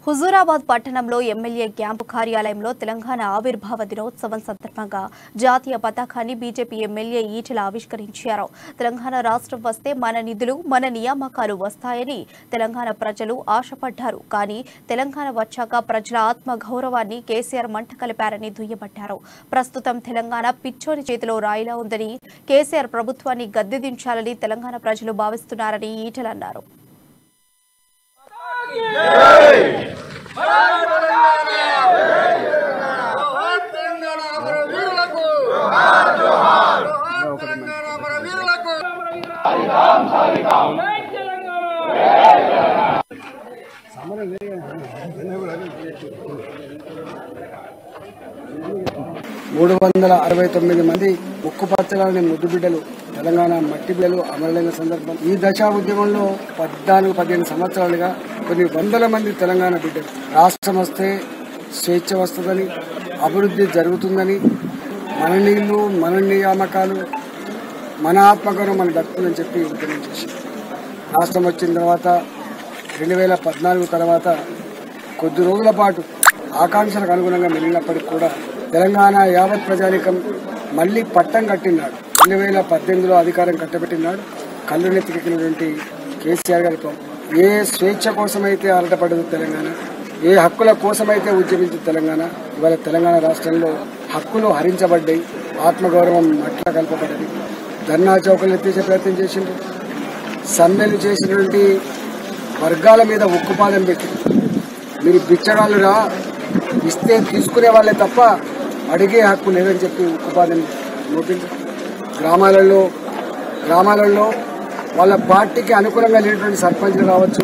హుజూరాబాద్ పట్టణంలో MLA camp కార్యాలయంలో తెలంగాణ ఆవిర్భావ దినోత్సవం సందర్భంగా జాతీయ పతాకాన్ని బీజేపీ ఎమ్మెల్యే ఈటెల ఆవిష్కరించారు. తెలంగాణ రాష్ట్రం వస్తే మన నిధులు, మన నియామకాలు వస్తాయని తెలంగాణ ప్రజలు ఆశపడ్డారు. కానీ తెలంగాణ వచ్చాక ప్రజల ఆత్మ గౌరవాన్ని కేసీఆర్ మంట కలిపారని దుయ్యబట్టారు. ప్రస్తుతం తెలంగాణ పిచ్చోని చేతిలో రాయిలా ఉందని, కేసీఆర్ ప్రభుత్వాన్ని గద్దెదించాలని తెలంగాణ ప్రజలు భావిస్తున్నారని ఈటెల అన్నారు. మంది ఉక్కుపచ్చలని ముద్దు బిడ్డలు, తెలంగాణ మట్టి బిడ్డలు అమరులైన సందర్భం. ఈ దశా ఉద్యమంలో 14-15 సంవత్సరాలుగా కొన్ని వందల మంది తెలంగాణ బిడ్డలు రాష్ట్రం వస్తే స్వేచ్ఛ వస్తుందని, అభివృద్ధి జరుగుతుందని, మన నీళ్లు, మన నియామకాలు, మన ఆత్మగౌరవం మన దక్కుతుందని చెప్పి ఉద్యమం చేశారు. రాష్ట్రం వచ్చిన తర్వాత 2014 తర్వాత కొద్ది రోజుల పాటు ఆకాంక్షలకు అనుగుణంగా మెలిగినప్పటికీ కూడా తెలంగాణ యావత్ ప్రజానికం మళ్లీ పట్టం కట్టినాడు. 2018లో అధికారం కట్టబెట్టినాడు. కళ్ళు నెత్తికెక్కినటువంటి కేసీఆర్ గారి ఏ స్వేచ్ఛ కోసమైతే ఆరాటపడదు తెలంగాణ, ఏ హక్కుల కోసమైతే ఉద్యమించిన తెలంగాణ, ఇవాళ తెలంగాణ రాష్ట్రంలో హక్కులు హరించబడ్డాయి, ఆత్మగౌరవం అట్లా కలపబడ్డది. ధర్నా చౌకలు ఎత్తేసే ప్రయత్నం చేసిండ్రు. సమ్మెలు చేసినటువంటి వర్గాల మీద ఉక్కుపాదం పెట్టి, మీరు బిచ్చగాళ్ళురా, ఇస్తే తీసుకునే వాళ్ళే తప్ప అడిగే హక్కు లేదని చెప్పి ఉక్కుపాదం మోపింది. గ్రామాలలో వాళ్ళ పార్టీకి అనుకూలంగా లేనటువంటి సర్పంచ్లు కావచ్చు,